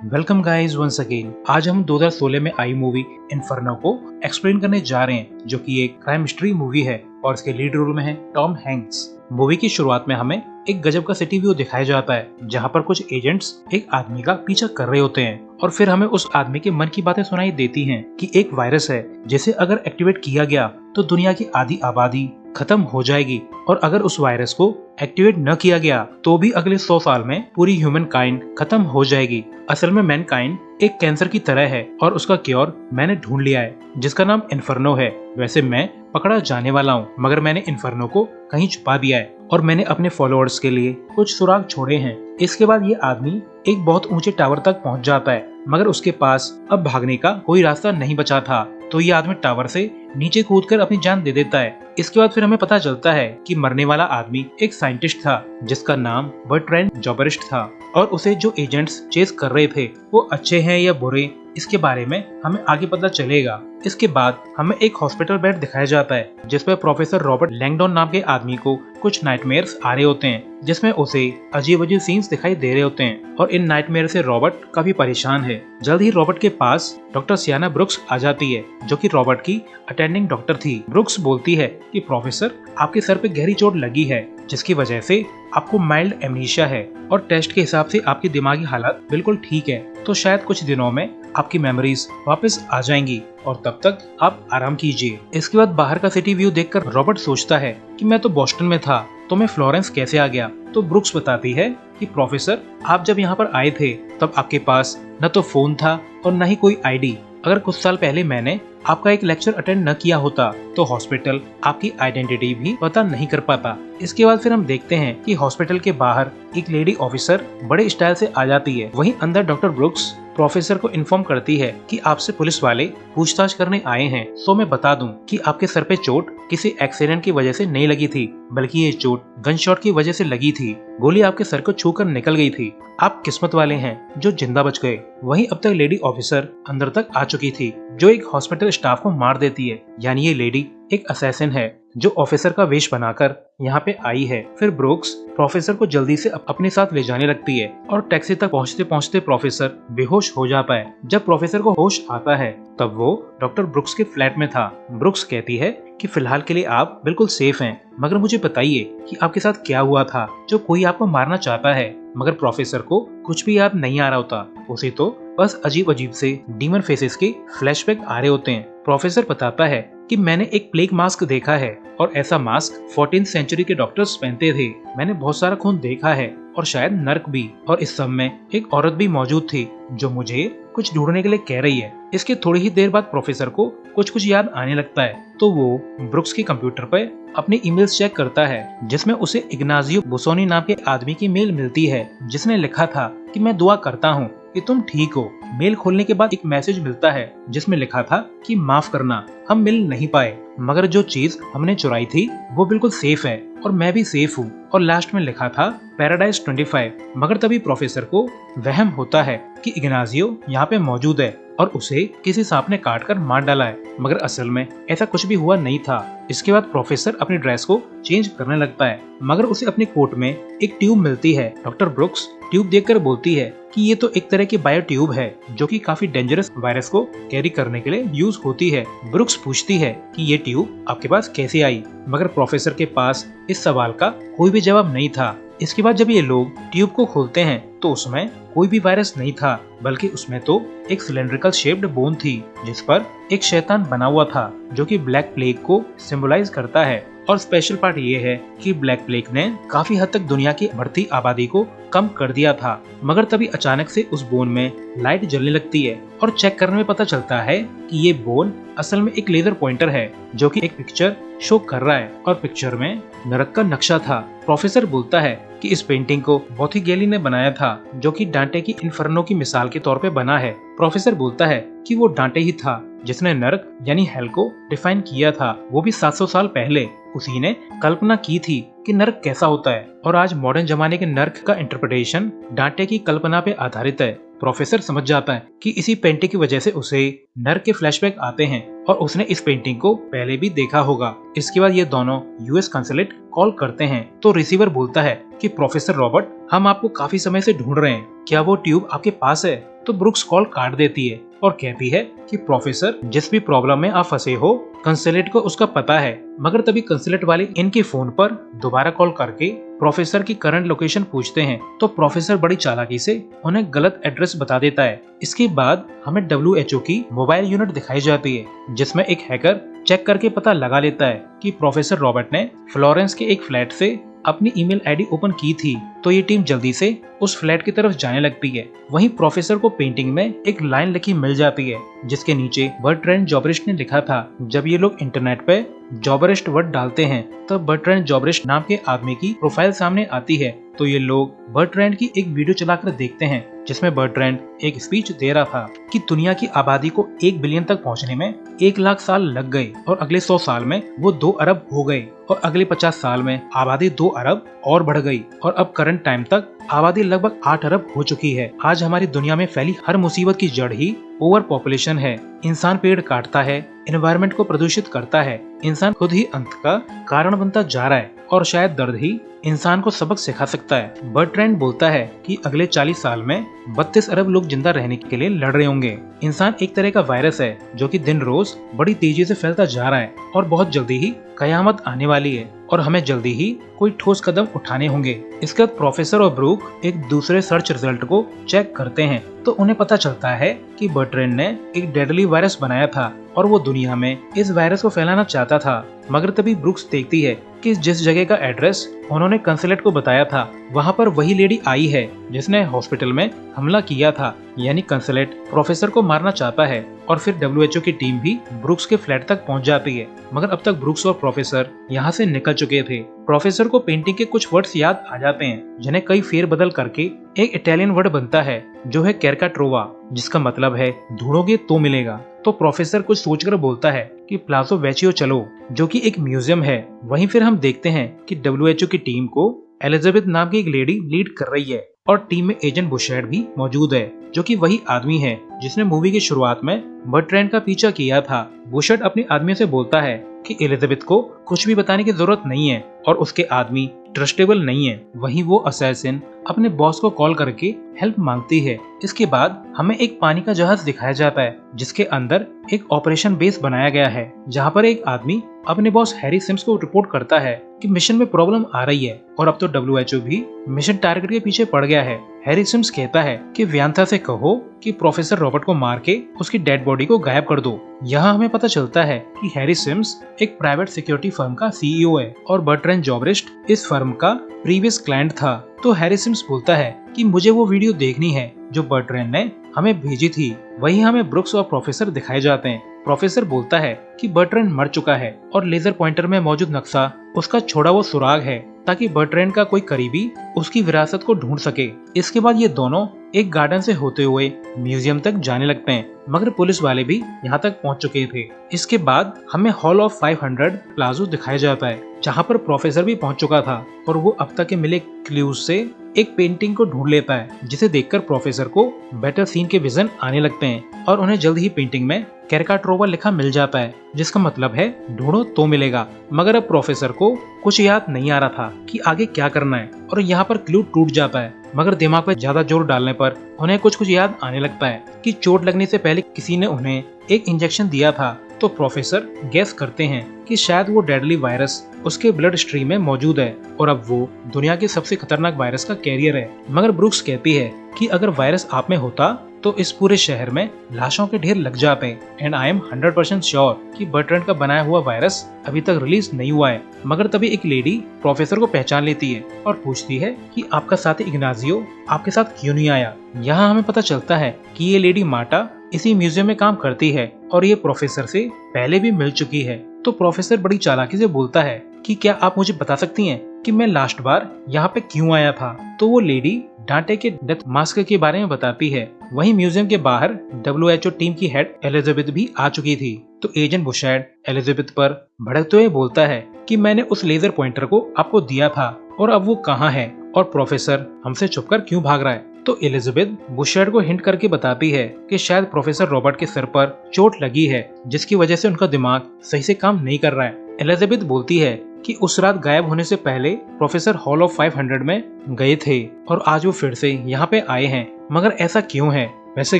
Welcome guys once again. आज हम 2016 में आई मूवी इन्फर्नो को एक्सप्लेन करने जा रहे हैं, जो कि एक क्राइम मिस्ट्री मूवी है और इसके लीड रोल में है टॉम हैंक्स। मूवी की शुरुआत में हमें एक गजब का सिटी व्यू दिखाया जाता है, जहां पर कुछ एजेंट्स एक आदमी का पीछा कर रहे होते हैं और फिर हमें उस आदमी के मन की बातें सुनाई देती हैं कि एक वायरस है जिसे अगर एक्टिवेट किया गया तो दुनिया की आधी आबादी खत्म हो जाएगी, और अगर उस वायरस को एक्टिवेट न किया गया तो भी अगले 100 साल में पूरी ह्यूमन काइंड खत्म हो जाएगी। असल में मैनकाइंड एक कैंसर की तरह है और उसका क्योर मैंने ढूंढ लिया है, जिसका नाम इन्फर्नो है। वैसे मैं पकड़ा जाने वाला हूँ, मगर मैंने इन्फर्नो को कहीं छुपा दिया है और मैंने अपने फॉलोअर्स के लिए कुछ सुराग छोड़े हैं। इसके बाद ये आदमी एक बहुत ऊंचे टावर तक पहुंच जाता है, मगर उसके पास अब भागने का कोई रास्ता नहीं बचा था, तो ये आदमी टावर से नीचे कूदकर अपनी जान दे देता है। इसके बाद फिर हमें पता चलता है कि मरने वाला आदमी एक साइंटिस्ट था जिसका नाम बर्ट्रैंड जोबरिस्ट था, और उसे जो एजेंट्स चेस कर रहे थे वो अच्छे हैं या बुरे, इसके बारे में हमें आगे पता चलेगा। इसके बाद हमें एक हॉस्पिटल बेड दिखाया जाता है जिसमें प्रोफेसर रॉबर्ट लैंगडॉन नाम के आदमी को कुछ नाइटमेयर्स आ रहे होते हैं, जिसमें उसे अजीब अजीब सीन्स दिखाई दे रहे होते हैं, और इन नाइटमेयर से रॉबर्ट काफी परेशान है। जल्द ही रॉबर्ट के पास डॉक्टर सियाना ब्रुक्स आ जाती है, जो कि रॉबर्ट की अटेंडिंग डॉक्टर थी। ब्रुक्स बोलती है कि प्रोफेसर, आपके सर पे गहरी चोट लगी है जिसकी वजह से आपको माइल्ड एमनीशिया है, और टेस्ट के हिसाब से आपकी दिमागी हालत बिल्कुल ठीक है, तो शायद कुछ दिनों में आपकी मेमोरीज वापस आ जाएंगी और तब तक आप आराम कीजिए। इसके बाद बाहर का सिटी व्यू देखकर रॉबर्ट सोचता है कि मैं तो बोस्टन में था, तो मैं फ्लोरेंस कैसे आ गया। तो ब्रुक्स बताती है कि प्रोफेसर, आप जब यहाँ पर आए थे तब आपके पास न तो फोन था और न ही कोई आईडी। अगर कुछ साल पहले मैंने आपका एक लेक्चर अटेंड न किया होता तो हॉस्पिटल आपकी आइडेंटिटी भी पता नहीं कर पाता। इसके बाद फिर हम देखते हैं कि हॉस्पिटल के बाहर एक लेडी ऑफिसर बड़े स्टाइल से आ जाती है। वहीं अंदर डॉक्टर ब्रुक्स प्रोफेसर को इन्फॉर्म करती है कि आपसे पुलिस वाले पूछताछ करने आए हैं। तो मैं बता दूं कि आपके सर पे चोट किसी एक्सीडेंट की वजह से नहीं लगी थी, बल्कि ये चोट गन शॉट की वजह से लगी थी। गोली आपके सर को छूकर निकल गई थी। आप किस्मत वाले हैं जो जिंदा बच गए। वहीं अब तक लेडी ऑफिसर अंदर तक आ चुकी थी, जो एक हॉस्पिटल स्टाफ को मार देती है। यानी ये लेडी एक असैसिन है जो ऑफिसर का वेश बनाकर यहाँ पे आई है। फिर ब्रुक्स प्रोफेसर को जल्दी से अपने साथ ले जाने लगती है और टैक्सी तक पहुँचते पहुँचते प्रोफेसर बेहोश हो जाता है। जब प्रोफेसर को होश आता है तब वो डॉक्टर ब्रुक्स के फ्लैट में था। ब्रुक्स कहती है कि फिलहाल के लिए आप बिल्कुल सेफ हैं, मगर मुझे बताइए कि आपके साथ क्या हुआ था जो कोई आपको मारना चाहता है। मगर प्रोफेसर को कुछ भी याद नहीं आ रहा होता, उसे तो बस अजीब अजीब से डीमन फेसेस के फ्लैशबैक आ रहे होते हैं। प्रोफेसर बताता है कि मैंने एक प्लेग मास्क देखा है और ऐसा मास्क 14th सेंचुरी के डॉक्टर्स पहनते थे। मैंने बहुत सारा खून देखा है और शायद नर्क भी, और इस सब में एक औरत भी मौजूद थी जो मुझे कुछ ढूंढने के लिए कह रही है। इसके थोड़ी ही देर बाद प्रोफेसर को कुछ याद आने लगता है, तो वो ब्रुक्स के कंप्यूटर पर अपनी ईमेल्स चेक करता है, जिसमें उसे इग्नाजियो बुसोनी नाम के आदमी की मेल मिलती है जिसने लिखा था कि मैं दुआ करता हूँ कि तुम ठीक हो। मेल खोलने के बाद एक मैसेज मिलता है जिसमें लिखा था कि माफ करना, हम मिल नहीं पाए, मगर जो चीज हमने चुराई थी वो बिल्कुल सेफ है और मैं भी सेफ हूँ। और लास्ट में लिखा था पैराडाइज 25। मगर तभी प्रोफेसर को वहम होता है कि इग्नाजियो यहाँ पे मौजूद है और उसे किसी सांप ने काट कर मार डाला है, मगर असल में ऐसा कुछ भी हुआ नहीं था। इसके बाद प्रोफेसर अपनी ड्रेस को चेंज करने लगता है, मगर उसे अपने कोट में एक ट्यूब मिलती है। डॉक्टर ब्रुक्स ट्यूब देखकर बोलती है कि ये तो एक तरह की बायो ट्यूब है जो कि काफी डेंजरस वायरस को कैरी करने के लिए यूज होती है। ब्रुक्स पूछती है कि ये ट्यूब आपके पास कैसे आई, मगर प्रोफेसर के पास इस सवाल का कोई भी जवाब नहीं था। इसके बाद जब ये लोग ट्यूब को खोलते हैं तो उसमें कोई भी वायरस नहीं था, बल्कि उसमें तो एक सिलेंड्रिकल शेप्ड बोन थी जिस पर एक शैतान बना हुआ था जो कि ब्लैक प्लेग को सिंबलाइज करता है। और स्पेशल पार्ट ये है कि ब्लैक प्लेग ने काफी हद तक दुनिया की बढ़ती आबादी को कम कर दिया था, मगर तभी अचानक से उस बोन में लाइट जलने लगती है और चेक करने में पता चलता है कि ये बोन असल में एक लेजर पॉइंटर है जो कि एक पिक्चर शो कर रहा है, और पिक्चर में नरक का नक्शा था। प्रोफेसर बोलता है कि इस पेंटिंग को बोथिगेली ने बनाया था, जो कि डांटे की इन्फर्नो की मिसाल के तौर पे बना है। प्रोफेसर बोलता है कि वो डांटे ही था जिसने नरक यानी हेल को डिफाइन किया था, वो भी 700 साल पहले। उसी ने कल्पना की थी कि नर्क कैसा होता है, और आज मॉडर्न जमाने के नर्क का इंटरप्रिटेशन डांटे की कल्पना पे आधारित है। प्रोफेसर समझ जाता है कि इसी पेंटिंग की वजह से उसे नर के फ्लैशबैक आते हैं और उसने इस पेंटिंग को पहले भी देखा होगा। इसके बाद ये दोनों यूएस कंसुलेट कॉल करते हैं तो रिसीवर बोलता है कि प्रोफेसर रॉबर्ट, हम आपको काफी समय से ढूंढ रहे हैं, क्या वो ट्यूब आपके पास है? तो ब्रुक्स कॉल काट देती है और कहती है कि प्रोफेसर, जिस भी प्रॉब्लम में आप फंसे हो कंसुलेट को उसका पता है। मगर तभी कंसुलेट वाले इनके फोन पर दोबारा कॉल करके प्रोफेसर की करंट लोकेशन पूछते हैं तो प्रोफेसर बड़ी चालाकी से उन्हें गलत एड्रेस बता देता है। इसके बाद हमें WHO की मोबाइल यूनिट दिखाई जाती है जिसमें एक हैकर चेक करके पता लगा लेता है कि प्रोफेसर रॉबर्ट ने फ्लोरेंस के एक फ्लैट से अपनी ईमेल आईडी ओपन की थी। तो ये टीम जल्दी से उस फ्लैट की तरफ जाने लगती है। वहीं प्रोफेसर को पेंटिंग में एक लाइन लिखी मिल जाती है जिसके नीचे बर्ट्रैंड जोब्रिस्ट ने लिखा था। जब ये लोग इंटरनेट पे जोब्रिस्ट वर्ड डालते हैं तब बर्ट्रैंड जोब्रिस्ट नाम के आदमी की प्रोफाइल सामने आती है। तो ये लोग बर्ट्रैंड की एक वीडियो चलाकर देखते हैं जिसमें बर्ट्रैंड एक स्पीच दे रहा था कि दुनिया की आबादी को 1 बिलियन तक पहुंचने में 1 लाख साल लग गए और अगले 100 साल में वो 2 अरब हो गए और अगले 50 साल में आबादी 2 अरब और बढ़ गई और अब करंट टाइम तक आबादी लगभग 8 अरब हो चुकी है। आज हमारी दुनिया में फैली हर मुसीबत की जड़ ही ओवर पॉपुलेशन है। इंसान पेड़ काटता है, एनवायरनमेंट को प्रदूषित करता है, इंसान खुद ही अंत का कारण बनता जा रहा है और शायद दर्द ही इंसान को सबक सिखा सकता है। बर्ट्रैंड बोलता है कि अगले 40 साल में 32 अरब लोग जिंदा रहने के लिए लड़ रहे होंगे। इंसान एक तरह का वायरस है जो कि दिन रोज बड़ी तेजी से फैलता जा रहा है और बहुत जल्दी ही कयामत आने वाली है और हमें जल्दी ही कोई ठोस कदम उठाने होंगे। इसके बाद प्रोफेसर और ब्रूक एक दूसरे सर्च रिजल्ट को चेक करते हैं तो उन्हें पता चलता है कि बर्ट्रैंड ने एक डेडली वायरस बनाया था और वो दुनिया में इस वायरस को फैलाना चाहता था। मगर तभी ब्रूक्स देखती है कि जिस जगह का एड्रेस उन्होंने कंसुलेट को बताया था वहाँ पर वही लेडी आई है जिसने हॉस्पिटल में हमला किया था। यानी कंसुलेट प्रोफेसर को मारना चाहता है और फिर WHO की टीम भी ब्रूक्स के फ्लैट तक पहुंच जाती है। मगर अब तक ब्रूक्स और प्रोफेसर यहाँ से निकल चुके थे। प्रोफेसर को पेंटिंग के कुछ वर्ड्स याद आ जाते हैं जिन्हें कई फेर बदल करके एक इटालियन वर्ड बनता है जो है कैरकाट्रोवा, जिसका मतलब है ढूंढोगे तो मिलेगा। तो प्रोफेसर कुछ सोचकर बोलता है कि प्लाजो वेचियो चलो, जो कि एक म्यूजियम है। वहीं फिर हम देखते हैं कि WHO की टीम को एलिजाबेथ नाम की एक लेडी लीड कर रही है और टीम में एजेंट बुशैर्ड भी मौजूद है जो कि वही आदमी है जिसने मूवी की शुरुआत में बर्ट्रैंड का पीछा किया था। बुशैर्ड अपने आदमी से बोलता है कि एलिजाबेथ को कुछ भी बताने की जरूरत नहीं है और उसके आदमी ट्रस्टेबल नहीं है। वहीं वो असैसिन अपने बॉस को कॉल करके हेल्प मांगती है। इसके बाद हमें एक पानी का जहाज दिखाया जाता है जिसके अंदर एक ऑपरेशन बेस बनाया गया है जहां पर एक आदमी अपने बॉस हैरी सिम्स को रिपोर्ट करता है कि मिशन में प्रॉब्लम आ रही है और अब तो WHO भी मिशन टारगेट के पीछे पड़ गया है। हैरी सिम्स कहता है कि व्यांथा से कहो कि प्रोफेसर रॉबर्ट को मार के उसकी डेड बॉडी को गायब कर दो। यहाँ हमें पता चलता है कि हैरी सिम्स एक प्राइवेट सिक्योरिटी फर्म का CEO है और बर्ट्रैंड जोब्रिस्ट इस फर्म का प्रीवियस क्लाइंट था। तो हैरी सिम्स बोलता है कि मुझे वो वीडियो देखनी है जो बर्ट्रैंड ने हमें भेजी थी। वही हमें ब्रुक्स और प्रोफेसर दिखाए जाते हैं। प्रोफेसर बोलता है कि बर्ट्रैंड मर चुका है और लेजर पॉइंटर में मौजूद नक्शा उसका छोड़ा वो सुराग है ताकि बर्ट्रैंड का कोई करीबी उसकी विरासत को ढूंढ सके। इसके बाद ये दोनों एक गार्डन से होते हुए म्यूजियम तक जाने लगते हैं मगर पुलिस वाले भी यहाँ तक पहुँच चुके थे। इसके बाद हमें हॉल ऑफ 500 प्लाजो दिखाया जाता है जहाँ पर प्रोफेसर भी पहुँच चुका था और वो अब तक के मिले क्लूज से एक पेंटिंग को ढूंढ लेता है जिसे देखकर प्रोफेसर को बेटर सीन के विजन आने लगते हैं और उन्हें जल्द ही पेंटिंग में कैरकाट्रोवा लिखा मिल जाता है जिसका मतलब है ढूंढो तो मिलेगा। मगर अब प्रोफेसर को कुछ याद नहीं आ रहा था कि आगे क्या करना है और यहाँ पर क्लू टूट जाता है। मगर दिमाग पर ज्यादा जोर डालने पर उन्हें कुछ याद आने लगता है कि चोट लगने से पहले किसी ने उन्हें एक इंजेक्शन दिया था। तो प्रोफेसर गैस करते हैं कि शायद वो डेडली वायरस उसके ब्लड स्ट्रीम में मौजूद है और अब वो दुनिया के सबसे खतरनाक वायरस का कैरियर है। मगर ब्रूक्स कहती है कि अगर वायरस आप में होता तो इस पूरे शहर में लाशों के ढेर लग जाते एंड आई एम 100% श्योर कि बर्ट्रैंड का बनाया हुआ वायरस अभी तक रिलीज नहीं हुआ है। मगर तभी एक लेडी प्रोफेसर को पहचान लेती है और पूछती है कि आपका साथी इग्नाजियो आपके साथ क्यों नहीं आया। यहाँ हमें पता चलता है कि ये लेडी मार्टा इसी म्यूजियम में काम करती है और ये प्रोफेसर से पहले भी मिल चुकी है। तो प्रोफेसर बड़ी चालाकी से बोलता है कि क्या आप मुझे बता सकती हैं कि मैं लास्ट बार यहाँ पे क्यों आया था। तो वो लेडी डांटे के डेथ मास्क के बारे में बताती है। वहीं म्यूजियम के बाहर WHO टीम की हेड एलिजाबेथ भी आ चुकी थी। तो एजेंट बुशैर्ड एलिजाबेथ पर भड़कते हुए बोलता है कि मैंने उस लेजर पॉइंटर को आपको दिया था और अब वो कहाँ है और प्रोफेसर हमसे छुपकर क्यों भाग रहा है। तो एलिजाबेथ बुशर्ड को हिंट करके बताती है कि शायद प्रोफेसर रॉबर्ट के सर पर चोट लगी है, जिसकी वजह से उनका दिमाग सही से काम नहीं कर रहा है। एलिजाबेथ बोलती है कि उस रात गायब होने से पहले प्रोफेसर हॉल ऑफ 500 में गए थे और आज वो फिर से यहाँ पे आए हैं, मगर ऐसा क्यों है? वैसे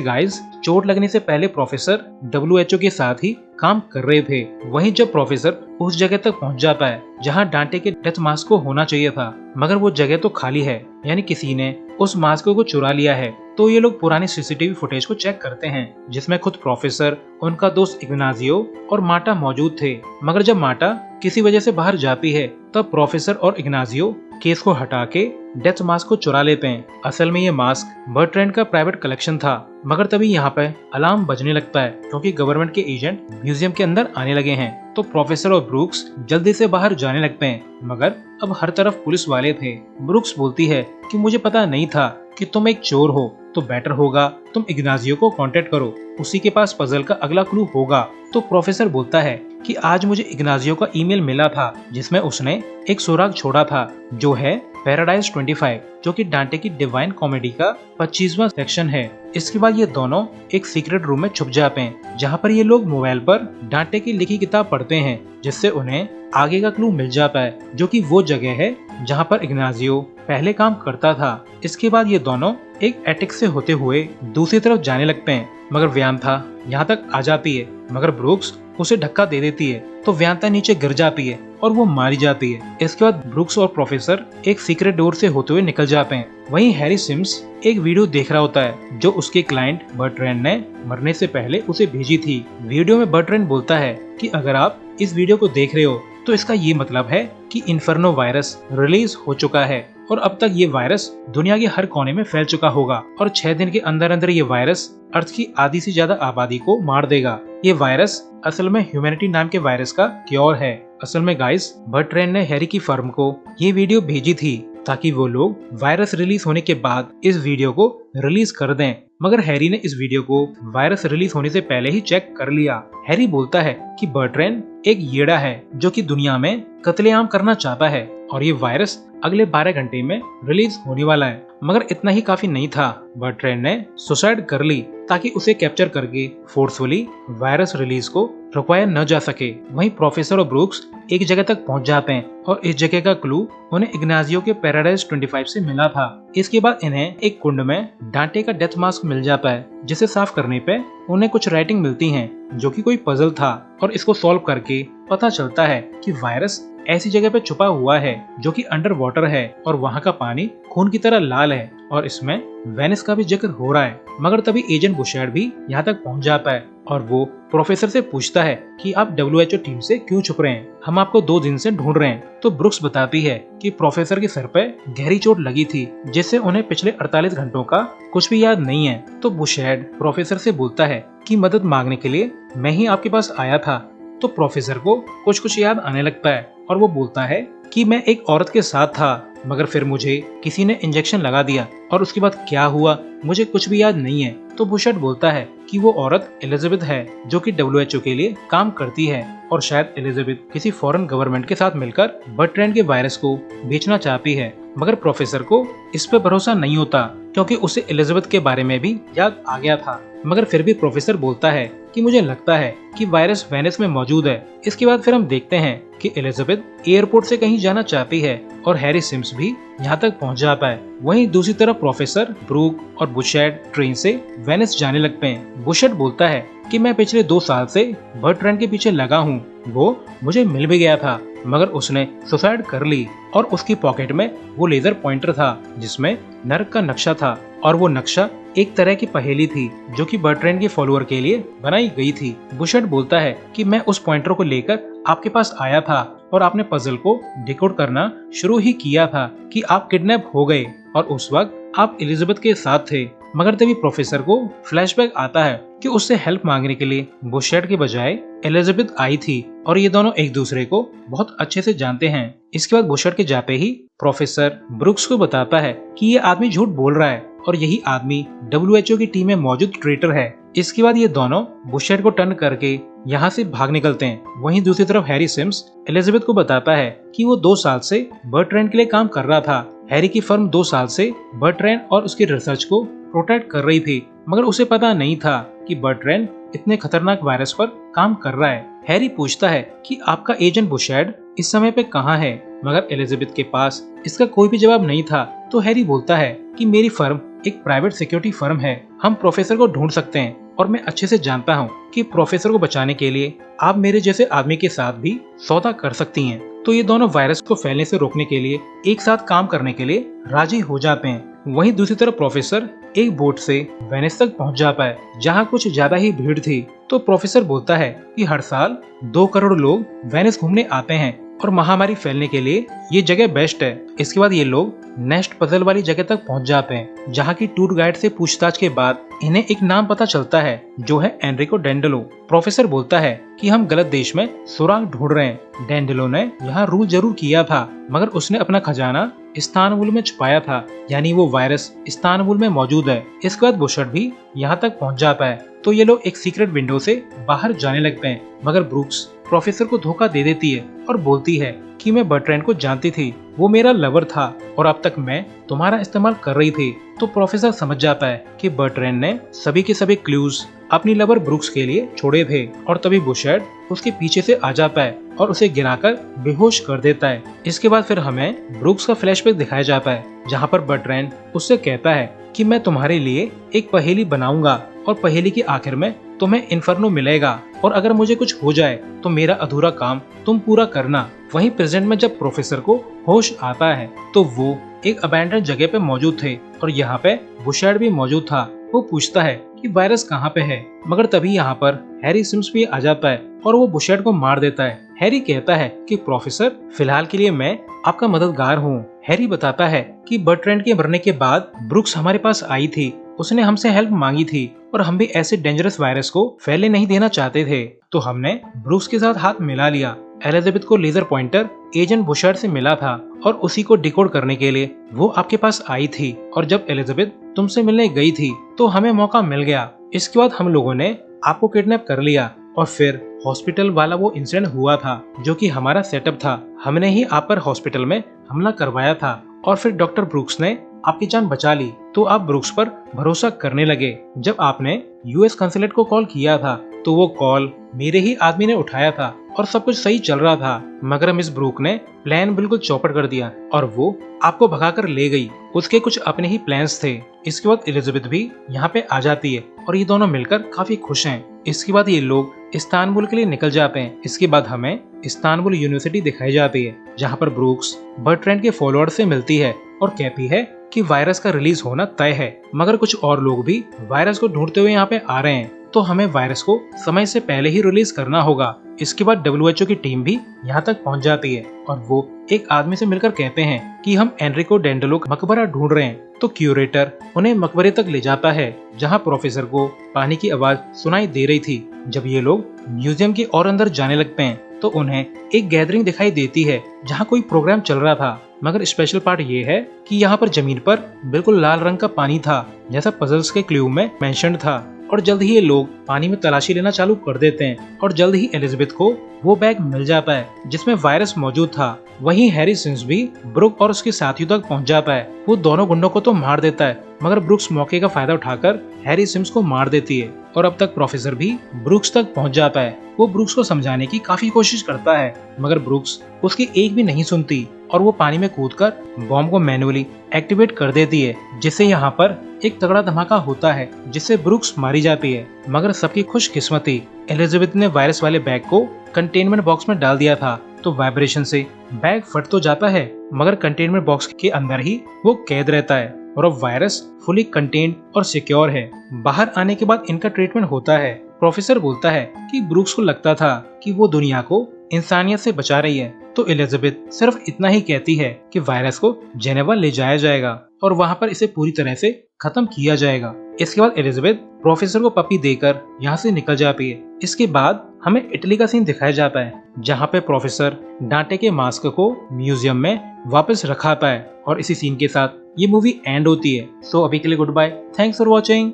गाइस, चोट लगने से पहले प्रोफेसर WHO के साथ ही काम कर रहे थे। वहीं जब प्रोफेसर उस जगह तक पहुंच जाता है जहां डांटे के डेथ मास्क को होना चाहिए था, मगर वो जगह तो खाली है, यानी किसी ने उस मास्क को चुरा लिया है। तो ये लोग पुरानी CCTV फुटेज को चेक करते हैं, जिसमें खुद प्रोफेसर, उनका दोस्त इग्नाजियो और माटा मौजूद थे। मगर जब माटा किसी वजह से बाहर जाती है, तब प्रोफेसर और इग्नाजियो केस को हटा के डेथ मास्क को चुरा लेते हैं। असल में ये मास्क बर्ट्रैंड का प्राइवेट कलेक्शन था। मगर तभी यहाँ पे अलार्म बजने लगता है, क्योंकि गवर्नमेंट के एजेंट म्यूजियम के अंदर आने लगे हैं। तो प्रोफेसर और ब्रूक्स जल्दी से बाहर जाने लगते हैं, मगर अब हर तरफ पुलिस वाले थे। ब्रूक्स बोलती है कि मुझे पता नहीं था कि तुम एक चोर हो, तो बेटर होगा तुम इग्नाजियो को कांटेक्ट करो, उसी के पास पजल का अगला क्लू होगा। तो प्रोफेसर बोलता है कि आज मुझे इग्नाजियो का ईमेल मिला था, जिसमें उसने एक सुराग छोड़ा था, जो है पैराडाइज 25, जो कि डांटे की डिवाइन कॉमेडी का 25वां सेक्शन है। इसके बाद ये दोनों एक सीक्रेट रूम में छुप जाते हैं, जहाँ पर ये लोग मोबाइल पर डांटे की लिखी किताब पढ़ते हैं, जिससे उन्हें आगे का क्लू मिल जाता है, जो कि वो जगह है जहाँ पर इग्नाजियो पहले काम करता था। इसके बाद ये दोनों एक एटिक से होते हुए दूसरी तरफ जाने लगते हैं, मगर व्यांथा यहाँ तक आ जाती है, मगर ब्रूक्स उसे धक्का दे देती है, तो व्यांथा नीचे गिर जाती है और वो मारी जाती है। इसके बाद ब्रूक्स और प्रोफेसर एक सीक्रेट डोर से होते हुए निकल जाते हैं। वहीं हैरी सिम्स एक वीडियो देख रहा होता है, जो उसके क्लाइंट बर्ट्रैंड ने मरने से पहले उसे भेजी थी। वीडियो में बर्ट्रैंड बोलता है कि अगर आप इस वीडियो को देख रहे हो, तो इसका ये मतलब है कि इन्फर्नो वायरस रिलीज हो चुका है और अब तक ये वायरस दुनिया के हर कोने में फैल चुका होगा और 6 दिन के अंदर अंदर ये वायरस अर्थ की आधी से ज्यादा आबादी को मार देगा। ये वायरस असल में ह्यूमैनिटी नाम के वायरस का क्योर है। असल में गाइस, बर्ट्रैंड ने हैरी की फर्म को ये वीडियो भेजी थी ताकि वो लोग वायरस रिलीज होने के बाद इस वीडियो को रिलीज कर दें, मगर हैरी ने इस वीडियो को वायरस रिलीज होने से पहले ही चेक कर लिया। हैरी बोलता है कि बर्ट्रैंड एक येड़ा है जो कि दुनिया में कत्लेआम करना चाहता है और ये वायरस अगले 12 घंटे में रिलीज होने वाला है। मगर इतना ही काफी नहीं था, बर्ट्रैंड ने सुसाइड कर ली ताकि उसे कैप्चर करके फोर्सफुली वायरस रिलीज को रुकवाया न जा सके। वहीं प्रोफेसर और ब्रूक्स एक जगह तक पहुंच जाते हैं और इस जगह का क्लू उन्हें इग्नाजियो के पैराडाइज 25 से मिला था। इसके बाद इन्हें एक कुंड में डांटे का डेथ मास्क मिल जाता है, जिसे साफ करने पे उन्हें कुछ राइटिंग मिलती हैं, जो कि कोई पजल था और इसको सॉल्व करके पता चलता है कि वायरस ऐसी जगह पे छुपा हुआ है जो कि अंडर वाटर है और वहाँ का पानी खून की तरह लाल है और इसमें वेनिस का भी जिक्र हो रहा है। मगर तभी एजेंट बुशर्ड भी यहाँ तक पहुँच जाता है और वो प्रोफेसर से पूछता है कि आप WHO टीम से क्यों छुप रहे हैं, हम आपको 2 दिन से ढूंढ रहे हैं। तो ब्रुक्स बताती है कि प्रोफेसर के सर पे गहरी चोट लगी थी, जिससे उन्हें पिछले 48 घंटों का कुछ भी याद नहीं है। तो बुशर्ड प्रोफेसर से बोलता है कि मदद मांगने के लिए मैं ही आपके पास आया था। तो प्रोफेसर को कुछ कुछ याद आने लगता है और वो बोलता है कि मैं एक औरत के साथ था, मगर फिर मुझे किसी ने इंजेक्शन लगा दिया और उसके बाद क्या हुआ मुझे कुछ भी याद नहीं है। तो बुशर्ड बोलता है कि वो औरत एलिजाबेथ है, जो कि WHO के लिए काम करती है और शायद एलिजाबेथ किसी फॉरेन गवर्नमेंट के साथ मिलकर बर्ट्रैंड के वायरस को बेचना चाहती है। मगर प्रोफेसर को इस पे भरोसा नहीं होता, क्योंकि उसे एलिजाबेथ के बारे में भी याद आ गया था। मगर फिर भी प्रोफेसर बोलता है कि मुझे लगता है कि वायरस वेनिस में मौजूद है। इसके बाद फिर हम देखते हैं कि एलिजाबेथ एयरपोर्ट से कहीं जाना चाहती है और हैरी सिम्स भी यहाँ तक पहुँच जाता है। वहीं दूसरी तरफ प्रोफेसर, ब्रूक और बुशर्ड ट्रेन से वेनिस जाने लगते हैं। बुशर्ड बोलता है कि मैं पिछले 2 साल से बर्ट्रैंड के पीछे लगा हूँ, वो मुझे मिल भी गया था, मगर उसने सुसाइड कर ली और उसकी पॉकेट में वो लेजर पॉइंटर था जिसमें नर्क का नक्शा था और वो नक्शा एक तरह की पहेली थी जो कि बर्ट्रैंड के फॉलोअर के लिए बनाई गई थी। बुशर्ड बोलता है कि मैं उस पॉइंटर को लेकर आपके पास आया था और आपने पजल को डिकोड करना शुरू ही किया था कि आप किडनैप हो गए और उस वक्त आप एलिजाबेथ के साथ थे। मगर तभी प्रोफेसर को फ्लैशबैक आता है कि उससे हेल्प मांगने के लिए बुशर्ड के बजाय एलिजाबेथ आई थी और ये दोनों एक दूसरे को बहुत अच्छे से जानते हैं। इसके बाद बुशर्ड के जाते ही प्रोफेसर ब्रूक्स को बताता है कि ये आदमी झूठ बोल रहा है और यही आदमी WHO की टीम में मौजूद ट्रेटर है। इसके बाद ये दोनों बुशेट को टर्न करके यहाँ से भाग निकलते हैं। वहीं दूसरी तरफ हैरी सिम्स एलिजाबेथ को बताता है कि वो 2 साल से बर्ट्रैंड के लिए काम कर रहा था। हैरी की फर्म 2 साल से बर्ट्रैंड और उसकी रिसर्च को प्रोटेक्ट कर रही थी, मगर उसे पता नहीं था कि बर्ट्रैंड इतने खतरनाक वायरस पर काम कर रहा है। हैरी पूछता है कि आपका एजेंट बुशेड इस समय पे कहाँ है, मगर एलिजाबेथ के पास इसका कोई भी जवाब नहीं था। तो हैरी बोलता है कि मेरी फर्म एक प्राइवेट सिक्योरिटी फर्म है, हम प्रोफेसर को ढूंढ सकते हैं और मैं अच्छे से जानता हूँ कि प्रोफेसर को बचाने के लिए आप मेरे जैसे आदमी के साथ भी सौदा कर सकती हैं। तो ये दोनों वायरस को फैलने से रोकने के लिए एक साथ काम करने के लिए राजी हो जाते हैं। वहीं दूसरी तरफ प्रोफेसर एक बोट से वेनिस तक पहुंच जाता है, जहां कुछ ज्यादा ही भीड़ थी। तो प्रोफेसर बोलता है कि हर साल 2 करोड़ लोग वेनिस घूमने आते हैं और महामारी फैलने के लिए ये जगह बेस्ट है। इसके बाद ये लोग नेस्ट पजल वाली जगह तक पहुंच जाते हैं, जहां की टूर गाइड से पूछताछ के बाद इन्हें एक नाम पता चलता है, जो है एनरिको डेंडेलो। प्रोफेसर बोलता है कि हम गलत देश में सुराग ढूंढ रहे हैं। डेंडेलो ने यहाँ रूल जरूर किया था, मगर उसने अपना खजाना इस्तानबुल में छुपाया था, यानी वो वायरस इस्तानबुल में मौजूद है। इसके बाद बुशर्ड भी यहाँ तक पहुँच जाता है। तो ये लोग एक सीक्रेट विंडो से बाहर जाने लगते हैं, मगर ब्रूक्स प्रोफेसर को धोखा दे देती है और बोलती है कि मैं बर्ट्रैंड को जानती थी, वो मेरा लवर था और अब तक मैं तुम्हारा इस्तेमाल कर रही थी। तो प्रोफेसर समझ जाता है कि बर्ट्रैंड ने सभी के सभी क्लूज अपनी लवर ब्रूक्स के लिए छोड़े थे, और तभी बुशर्ड उसके पीछे से आ जाता है और उसे गिराकर बेहोश कर देता है। इसके बाद फिर हमें ब्रूक्स का फ्लैशबैक दिखाया जाता है, जहाँ पर बर्ट्रैंड उससे कहता है कि मैं तुम्हारे लिए एक पहेली बनाऊंगा और पहेली के आखिर में तुम्हें इन्फर्नो मिलेगा, और अगर मुझे कुछ हो जाए तो मेरा अधूरा काम तुम पूरा करना। वहीं प्रेजेंट में जब प्रोफेसर को होश आता है तो वो एक अबैंडन जगह पे मौजूद थे और यहाँ पे बुशर्ड भी मौजूद था। वो पूछता है कि वायरस कहाँ पे है, मगर तभी यहाँ पर हैरी सिम्स भी आ जाता है और वो बुशर्ड को मार देता है। हैरी कहता है कि प्रोफेसर, फिलहाल के लिए मैं आपका मददगार हूँ। हैरी बताता है कि बर्ट्रैंड के मरने के बाद ब्रूक्स हमारे पास आई थी, उसने हमसे हेल्प मांगी थी और हम भी ऐसे डेंजरस वायरस को फैलने नहीं देना चाहते थे, तो हमने ब्रूक्स के साथ हाथ मिला लिया। एलिजाबेथ को लेजर पॉइंटर एजेंट बुशर्ड से मिला था और उसी को डिकोड करने के लिए वो आपके पास आई थी, और जब एलिजाबेथ तुमसे मिलने गई थी तो हमें मौका मिल गया। इसके बाद हम लोगों ने आपको किडनैप कर लिया और फिर हॉस्पिटल वाला वो इंसिडेंट हुआ था जो कि हमारा सेटअप था। हमने ही आप पर हॉस्पिटल में हमला करवाया था और फिर डॉक्टर ब्रूक्स ने आपकी जान बचा ली, तो आप ब्रूक्स पर भरोसा करने लगे। जब आपने यूएस कंसुलेट को कॉल किया था तो वो कॉल मेरे ही आदमी ने उठाया था और सब कुछ सही चल रहा था, मगर मिस ब्रूक ने प्लान बिल्कुल चौपट कर दिया और वो आपको भगाकर ले गई। उसके कुछ अपने ही प्लान्स थे। इसके बाद एलिजाबेथ भी यहाँ पे आ जाती है और ये दोनों मिलकर काफी खुश हैं। इसके बाद ये लोग इस्तानबुल के लिए निकल जाते हैं। इसके बाद हमें इस्तानबुल यूनिवर्सिटी दिखाई जाती है, जहाँ पर ब्रूक्स बर्ट्रैंड के फॉलोअर से मिलती है और कहती है कि वायरस का रिलीज होना तय है, मगर कुछ और लोग भी वायरस को ढूंढते हुए यहाँ पे आ रहे हैं, तो हमें वायरस को समय से पहले ही रिलीज करना होगा। इसके बाद WHO की टीम भी यहाँ तक पहुँच जाती है और वो एक आदमी से मिलकर कहते हैं कि हम एनरिको डेंडेलो का मकबरा ढूंढ रहे हैं। तो क्यूरेटर उन्हें मकबरे तक ले जाता है, जहाँ प्रोफेसर को पानी की आवाज सुनाई दे रही थी। जब ये लोग म्यूजियम के और अंदर जाने लगते हैं तो उन्हें एक गैदरिंग दिखाई देती है, जहाँ कोई प्रोग्राम चल रहा था, मगर स्पेशल पार्ट ये है कि यहाँ पर जमीन पर बिल्कुल लाल रंग का पानी था, जैसा पजल्स के क्लू में मेंशन्ड था। और जल्द ही ये लोग पानी में तलाशी लेना चालू कर देते हैं और जल्द ही एलिजाबेथ को वो बैग मिल जाता है जिसमें वायरस मौजूद था। वहीं हैरी सिम्स भी ब्रूक और उसके साथियों तक पहुंच जाता है। वो दोनों गुंडों को तो मार देता है, मगर ब्रूक्स मौके का फायदा उठाकर हैरी सिम्स को मार देती है और अब तक प्रोफेसर भी ब्रूक्स तक पहुंच जाता है। वो ब्रूक्स को समझाने की काफी कोशिश करता है, मगर ब्रूक्स उसकी एक भी नहीं सुनती और वो पानी में कूदकर बॉम्ब को मैन्युअली एक्टिवेट कर देती है, जिससे यहाँ पर एक तगड़ा धमाका होता है जिससे ब्रूक्स मारी जाती है। मगर सबकी खुशकिस्मती एलिजाबेथ ने वायरस वाले बैग को कंटेनमेंट बॉक्स में डाल दिया था, तो वाइब्रेशन से बैग फट तो जाता है, मगर कंटेनमेंट बॉक्स के अंदर ही वो कैद रहता है और अब वायरस फुली कंटेन्ड और सिक्योर है। बाहर आने के बाद इनका ट्रीटमेंट होता है। प्रोफेसर बोलता है कि ब्रूक्स को लगता था कि वो दुनिया को इंसानियत से बचा रही है, तो एलिजाबेथ सिर्फ इतना ही कहती है कि वायरस को जेनेवा ले जाया जाएगा और वहाँ पर इसे पूरी तरह से खत्म किया जाएगा। इसके बाद एलिजाबेथ प्रोफेसर को पपी देकर यहाँ से निकल जाती है। इसके बाद हमें इटली का सीन दिखाया जाता है जहाँ पे प्रोफेसर डांटे के मास्क को म्यूजियम में वापस रखाता है और इसी सीन के साथ ये मूवी एंड होती है। तो अभी के लिए goodbye, thanks for watching.